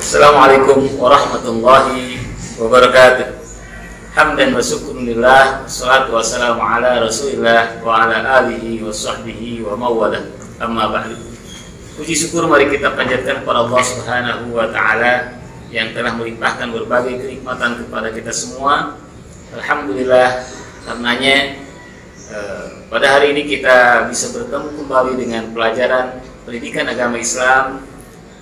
Assalamualaikum warahmatullahi wabarakatuh. Hamdan wa syukrulillah, wassalatu wassalamu ala rasulillah wa ala alihi wa sahbihi wa mawalah. Amma ba'du. Puji syukur mari kita panjatkan kepada Allah Subhanahu wa ta'ala yang telah melimpahkan berbagai kenikmatan kepada kita semua. Alhamdulillah, karenanya pada hari ini kita bisa bertemu kembali dengan pelajaran pendidikan agama Islam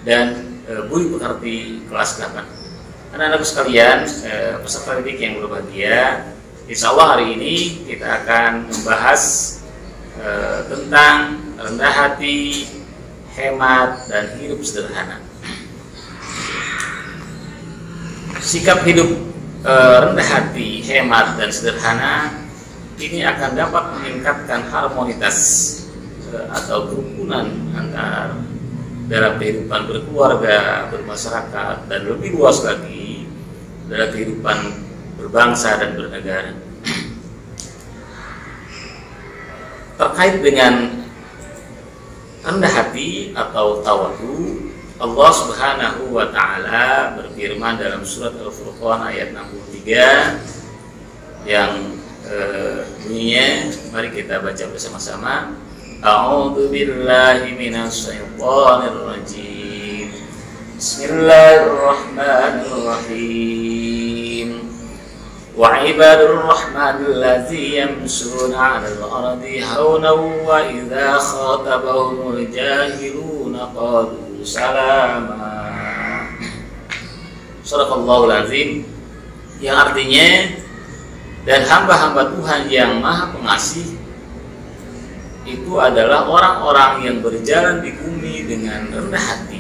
dan Budi Pekerti kelas 8. Anak-anak sekalian, peserta didik yang berbahagia, insya Allah hari ini kita akan membahas tentang rendah hati, hemat, dan hidup sederhana. Sikap hidup rendah hati, hemat, dan sederhana ini akan dapat meningkatkan harmonitas atau kerukunan antar dalam kehidupan berkeluarga, bermasyarakat, dan lebih luas lagi dalam kehidupan berbangsa dan bernegara. Terkait dengan rendah hati atau tawadu, Allah Subhanahu wa ta'ala berfirman dalam surat Al-Furqan ayat 63 yang bunyinya, mari kita baca bersama-sama. A'udzu billahi minasy syaithanir rajim. Bismillahirrahmanirrahim. Wa ibadur rahmanil ladzina yamshuna 'alal ardi hawnan wa idza khatabahumul jahiluna qalu salama. Shadaqallahul azim, yang artinya, dan hamba-hamba Tuhan yang Maha Pengasih itu adalah orang-orang yang berjalan di bumi dengan rendah hati,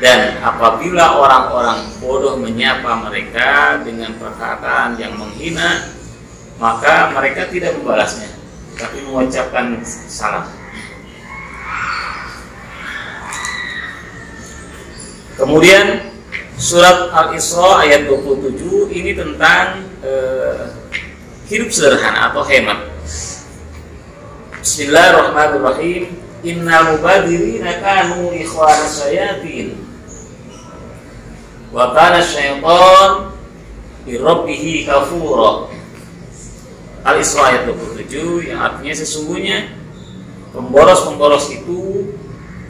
dan apabila orang-orang bodoh menyapa mereka dengan perkataan yang menghina, maka mereka tidak membalasnya tapi mengucapkan salam. Kemudian surat Al-Isra ayat 27 ini tentang hidup sederhana atau hemat. Bismillahirrahmanirrahim. Innal mubadirina kanu ikhwanas syayatin wa kana syaitan bi rabbih kafura. Al-Isra ayat 27 yang artinya sesungguhnya pemboros-pemboros itu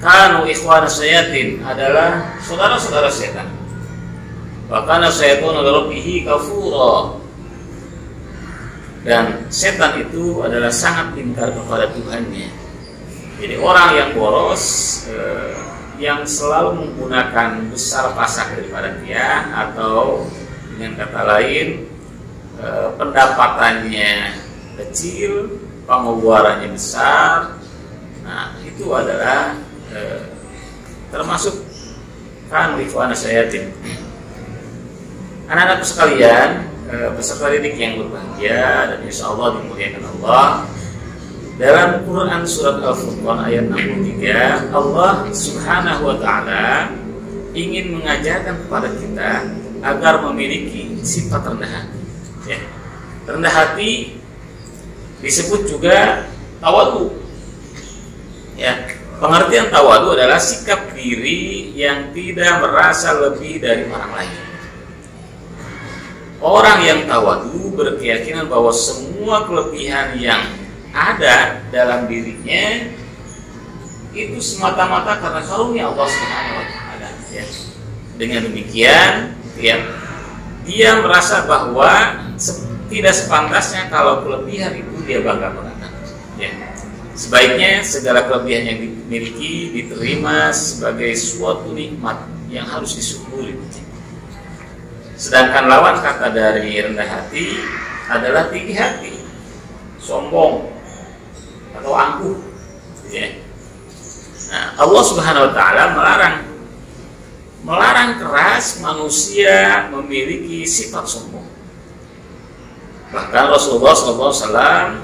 kanu ikhwanas syayatin adalah saudara-saudara setan. Wa kana syaitan bi rabbih kafura. Dan setan itu adalah sangat ingkar kepada Tuhannya. Jadi orang yang boros, yang selalu menggunakan besar pasak daripada dia, atau dengan kata lain pendapatannya kecil, pengeluarannya besar, nah itu adalah termasuk kan ikhwan syayatin. Anak-anak sekalian, peserta didik yang berbahagia dan insya Allah dimuliakan Allah, dalam Quran surat Al-Furqan ayat 63 Allah Subhanahu wa ta'ala ingin mengajarkan kepada kita agar memiliki sifat rendah hati. Ya. Rendah hati disebut juga tawadu. Ya. Pengertian tawadu adalah sikap diri yang tidak merasa lebih dari orang lain. Orang yang tawadu berkeyakinan bahwa semua kelebihan yang ada dalam dirinya itu semata-mata karena karunia Allah Subhanahu wa ta'ala. Ya. Dengan demikian, ya, dia merasa bahwa tidak sepantasnya kalau kelebihan itu dia bangga-banggakan. Ya. Sebaiknya segala kelebihan yang dimiliki diterima sebagai suatu nikmat yang harus disyukuri. Sedangkan lawan kata dari rendah hati adalah tinggi hati, sombong, atau angkuh. Ya. Nah, Allah Subhanahu wa ta'ala melarang keras manusia memiliki sifat sombong. Bahkan Rasulullah SAW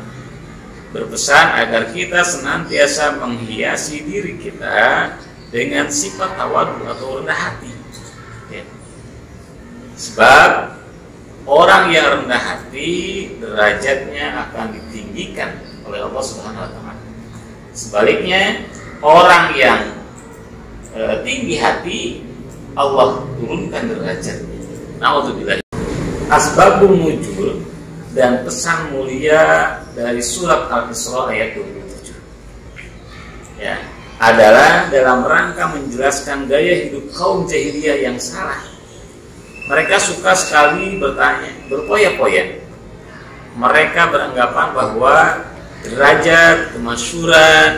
berpesan agar kita senantiasa menghiasi diri kita dengan sifat tawadu atau rendah hati. Ya. Sebab orang yang rendah hati derajatnya akan ditinggikan oleh Allah Subhanahu wa ta'ala. Sebaliknya, orang yang tinggi hati Allah turunkan derajat. Nauzubillah. Asbabun nuzul dan pesan mulia dari surat Al-Isra ayat 27 ya, adalah dalam rangka menjelaskan gaya hidup kaum jahiliyah yang salah. Mereka suka sekali bertanya, berpoya-poya. Mereka beranggapan bahwa derajat, kemasyhuran,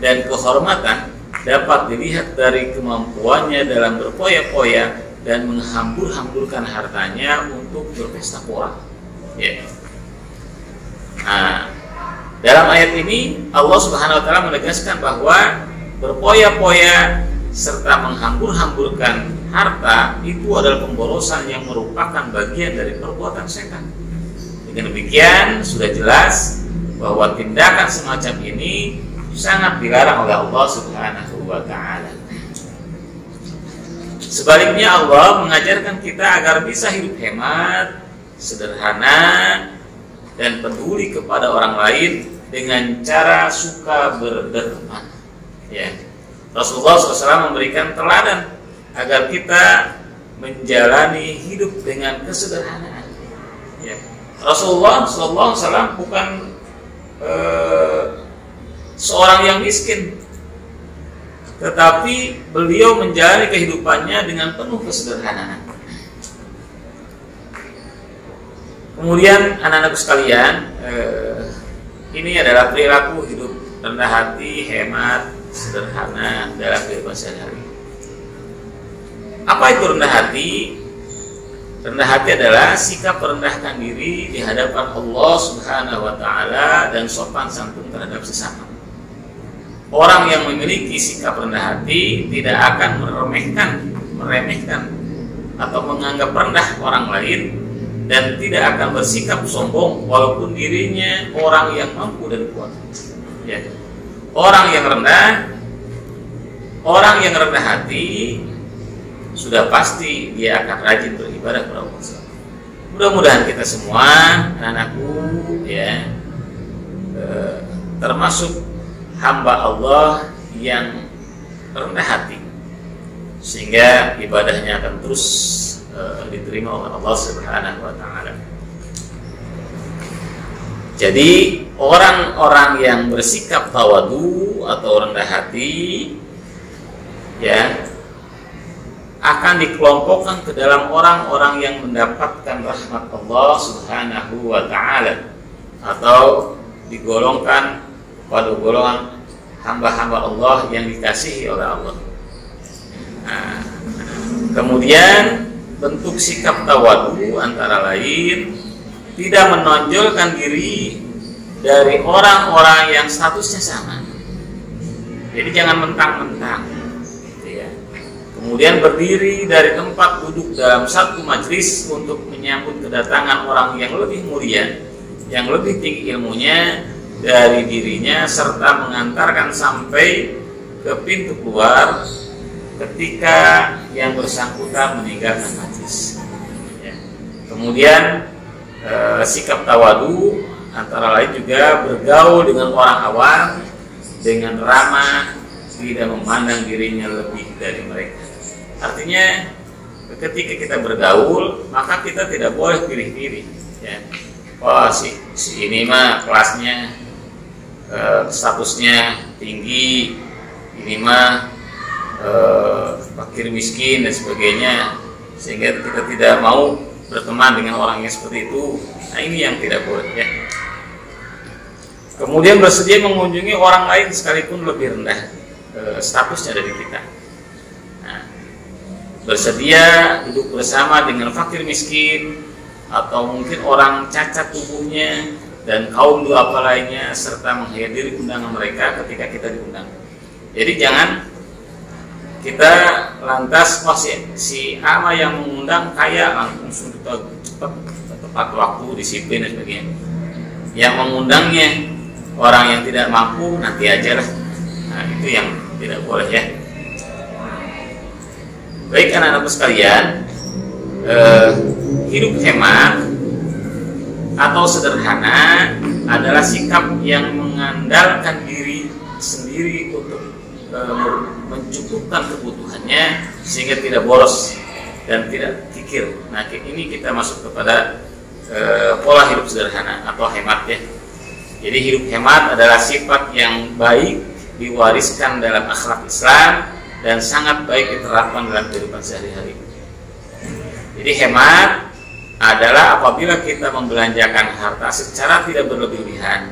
dan kehormatan dapat dilihat dari kemampuannya dalam berpoya-poya dan menghambur-hamburkan hartanya untuk berpesta pora. Ya. Nah, dalam ayat ini Allah Subhanahu wa taala menegaskan bahwa berpoya-poya serta menghambur-hamburkan harta itu adalah pemborosan yang merupakan bagian dari perbuatan setan. Dengan demikian sudah jelas bahwa tindakan semacam ini sangat dilarang oleh Allah Subhanahu wa taala. Sebaliknya Allah mengajarkan kita agar bisa hidup hemat, sederhana, dan peduli kepada orang lain dengan cara suka berderma. Ya. Rasulullah SAW memberikan teladan agar kita menjalani hidup dengan kesederhanaan. Ya. Rasulullah SAW bukan seorang yang miskin, tetapi beliau menjalani kehidupannya dengan penuh kesederhanaan. Kemudian anak-anakku sekalian, ini adalah perilaku hidup rendah hati, hemat, sederhana dalam kehidupan sehari-hari. Apa itu rendah hati? Rendah hati adalah sikap merendahkan diri di hadapan Allah Subhanahu wa taala dan sopan santun terhadap sesama. Orang yang memiliki sikap rendah hati tidak akan meremehkan atau menganggap rendah orang lain, dan tidak akan bersikap sombong walaupun dirinya orang yang mampu dan kuat. Ya. Orang yang rendah hati sudah pasti dia akan rajin beribadah kepada Allah. Mudah-mudahan kita semua, anak-anakku, ya, termasuk hamba Allah yang rendah hati, sehingga ibadahnya akan terus diterima oleh Allah Subhanahu wa taala. Jadi orang-orang yang bersikap tawadu atau rendah hati, ya, akan dikelompokkan ke dalam orang-orang yang mendapatkan rahmat Allah Subhanahu wa taala, atau digolongkan pada golongan hamba-hamba Allah yang dikasihi oleh Allah. Nah, kemudian bentuk sikap tawadu antara lain tidak menonjolkan diri dari orang-orang yang statusnya sama. Jadi jangan mentang-mentang, ya. Kemudian berdiri dari tempat duduk dalam satu majelis untuk menyambut kedatangan orang yang lebih mulia, yang lebih tinggi ilmunya dari dirinya, serta mengantarkan sampai ke pintu keluar ketika yang bersangkutan meninggalkan majlis. Ya. Kemudian sikap tawadu antara lain juga bergaul dengan orang awam dengan ramah, tidak memandang dirinya lebih dari mereka. Artinya ketika kita bergaul, maka kita tidak boleh pilih-pilih. Ya. Wah, si ini mah kelasnya, statusnya tinggi, ini mah fakir miskin dan sebagainya, sehingga kita tidak mau berteman dengan orang yang seperti itu. Nah, ini yang tidak boleh, ya. Kemudian bersedia mengunjungi orang lain sekalipun lebih rendah statusnya dari kita. Nah, bersedia duduk bersama dengan fakir miskin, atau mungkin orang cacat tubuhnya dan kaum duafa lainnya, serta menghadiri undangan mereka ketika kita diundang. Jadi jangan kita lantas, wah si ama yang mengundang kaya, langsung kita cepat tepat waktu, disiplin dan sebagainya. Yang mengundangnya orang yang tidak mampu, nanti aja lah. Nah, itu yang tidak boleh, ya. Baik anak-anakku sekalian, hidup hemat atau sederhana adalah sikap yang mengandalkan diri sendiri untuk mencukupkan kebutuhannya sehingga tidak boros dan tidak kikir. Nah, ini kita masuk kepada pola hidup sederhana atau hemat ya. Jadi hidup hemat adalah sifat yang baik, diwariskan dalam akhlak Islam dan sangat baik diterapkan dalam kehidupan sehari-hari. Jadi hemat adalah apabila kita membelanjakan harta secara tidak berlebihan,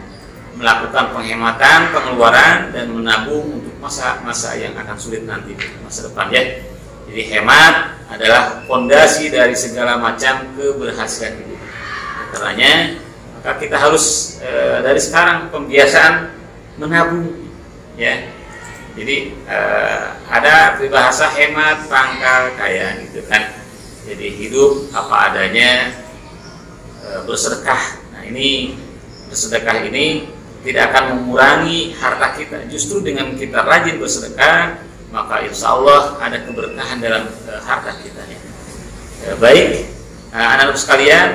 melakukan penghematan, pengeluaran, dan menabung untuk masa-masa yang akan sulit nanti, masa depan ya. Jadi hemat adalah fondasi dari segala macam keberhasilan hidup. Karenanya maka kita harus dari sekarang pembiasaan menabung ya. Jadi ada peribahasa hemat pangkal kaya gitu kan. Jadi hidup apa adanya, bersedekah. Nah, ini bersedekah ini tidak akan mengurangi harta kita. Justru dengan kita rajin bersedekah, maka insya Allah ada keberkahan dalam harta kita ya. Baik, anak-anak sekalian,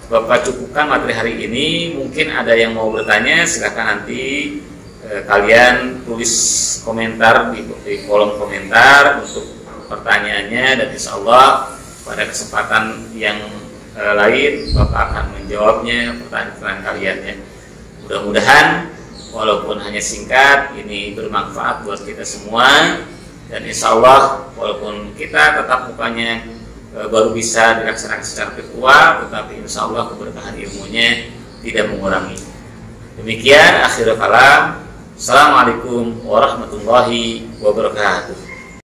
Bapak cukupkan materi hari ini. Mungkin ada yang mau bertanya, silakan nanti kalian tulis komentar di kolom komentar untuk pertanyaannya, dan insya Allah pada kesempatan yang lain Bapak akan menjawabnya pertanyaan kalian ya. Mudah-mudahan walaupun hanya singkat ini bermanfaat buat kita semua, dan insya Allah walaupun kita tetap mukanya baru bisa dilaksanakan secara virtual, tetapi insya Allah keberkahan ilmunya tidak mengurangi. Demikian akhirul kalam. Assalamualaikum warahmatullahi wabarakatuh.